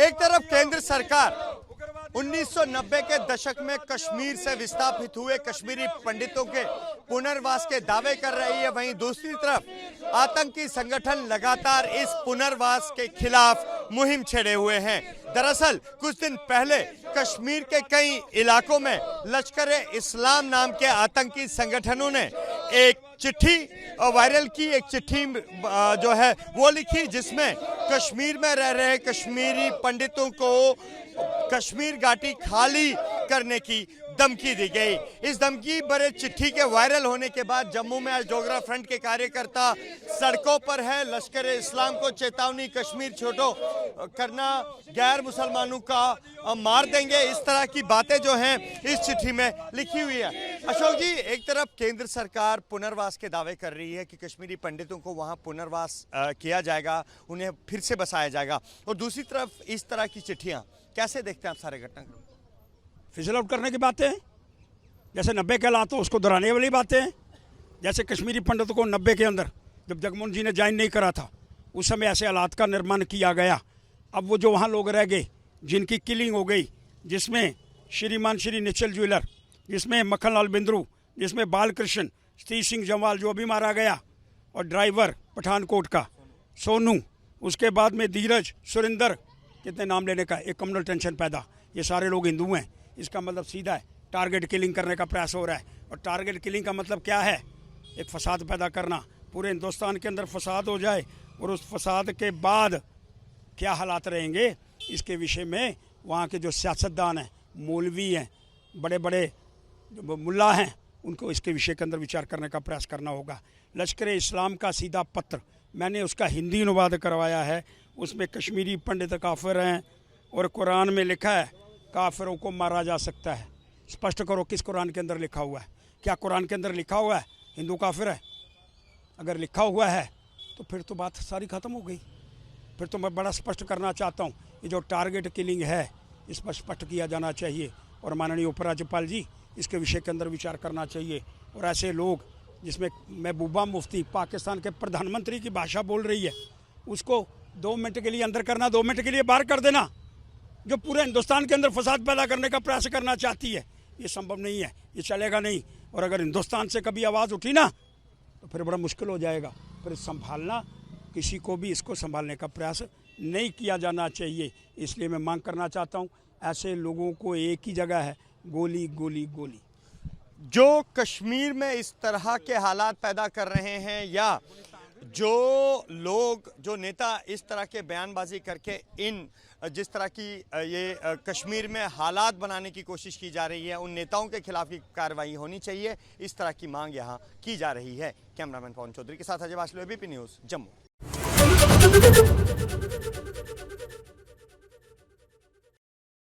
एक तरफ केंद्र सरकार 1990 के दशक में कश्मीर से विस्थापित हुए कश्मीरी पंडितों के पुनर्वास के दावे कर रही है, वहीं दूसरी तरफ आतंकी संगठन लगातार इस पुनर्वास के खिलाफ मुहिम छेड़े हुए हैं। दरअसल कुछ दिन पहले कश्मीर के कई इलाकों में लश्कर-ए-इस्लाम नाम के आतंकी संगठनों ने एक चिट्ठी वायरल की, एक चिट्ठी जो है वो लिखी, जिसमें कश्मीर में रह रहे कश्मीरी पंडितों को कश्मीर घाटी खाली करने की धमकी दी गई। इस धमकी भरे चिट्ठी के वायरल होने के बाद जम्मू में आज डोगरा फ्रंट के कार्यकर्ता सड़कों पर है। लश्कर-ए-इस्लाम को चेतावनी, कश्मीर छोड़ो करना, गैर मुसलमानों का मार देंगे, इस तरह की बातें जो हैं इस चिट्ठी में लिखी हुई है। अशोक जी, एक तरफ केंद्र सरकार पुनर्वास के दावे कर रही है कि कश्मीरी पंडितों को वहां पुनर्वास किया जाएगा, उन्हें फिर से बसाया जाएगा, और दूसरी तरफ इस तरह की चिट्ठियाँ कैसे देखते हैं आप सारे घटनाक्रम? फिजल आउट करने की बातें, जैसे 90 के हालात हो उसको दोहराने वाली बातें, जैसे कश्मीरी पंडितों को 90 के अंदर जब जगमोहन जी ने ज्वाइन नहीं करा था उस समय ऐसे हालात का निर्माण किया गया। अब वो जो वहाँ लोग रह गए जिनकी किलिंग हो गई, जिसमें श्रीमान श्री निश्चल ज्वेलर, जिसमें मक्खन लाल बिंद्रू, जिसमें बालकृष्ण, सतीश सिंह जम्वाल जो अभी मारा गया, और ड्राइवर पठानकोट का सोनू, उसके बाद में धीरज, सुरेंद्र, कितने नाम लेने का, एक कम्युनल टेंशन पैदा। ये सारे लोग हिंदू हैं, इसका मतलब सीधा है टारगेट किलिंग करने का प्रयास हो रहा है। और टारगेट किलिंग का मतलब क्या है? एक फसाद पैदा करना, पूरे हिंदुस्तान के अंदर फसाद हो जाए, और उस फसाद के बाद क्या हालात रहेंगे इसके विषय में वहाँ के जो सियासतदान हैं, मौलवी हैं, बड़े बड़े मुल्ला हैं, उनको इसके विषय के अंदर विचार करने का प्रयास करना होगा। लश्कर-ए-इस्लाम का सीधा पत्र मैंने उसका हिंदी अनुवाद करवाया है, उसमें कश्मीरी पंडित काफिर हैं और कुरान में लिखा है काफिरों को मारा जा सकता है। स्पष्ट करो किस कुरान के अंदर लिखा हुआ है? क्या कुरान के अंदर लिखा हुआ है हिंदू काफिर है? अगर लिखा हुआ है तो फिर तो बात सारी ख़त्म हो गई। फिर तो मैं बड़ा स्पष्ट करना चाहता हूँ, ये जो टारगेट किलिंग है इस पर स्पष्ट किया जाना चाहिए, और माननीय उपराज्यपाल जी इसके विषय के अंदर विचार करना चाहिए। और ऐसे लोग जिसमें महबूबा मुफ्ती पाकिस्तान के प्रधानमंत्री की भाषा बोल रही है, उसको 2 मिनट के लिए अंदर करना, 2 मिनट के लिए बाहर कर देना, जो पूरे हिंदुस्तान के अंदर फसाद पैदा करने का प्रयास करना चाहती है, ये संभव नहीं है, ये चलेगा नहीं। और अगर हिंदुस्तान से कभी आवाज़ उठी ना तो फिर बड़ा मुश्किल हो जाएगा। फिर संभालना, किसी को भी इसको संभालने का प्रयास नहीं किया जाना चाहिए। इसलिए मैं मांग करना चाहता हूँ, ऐसे लोगों को एक ही जगह है, गोली गोली गोली। जो कश्मीर में इस तरह के हालात पैदा कर रहे हैं, या जो लोग, जो नेता इस तरह के बयानबाजी करके इन जिस तरह की ये कश्मीर में हालात बनाने की कोशिश की जा रही है, उन नेताओं के खिलाफ की कार्रवाई होनी चाहिए, इस तरह की मांग यहाँ की जा रही है। कैमरामैन पवन चौधरी के साथ अजय वासलू, एबीपी न्यूज़, जम्मू।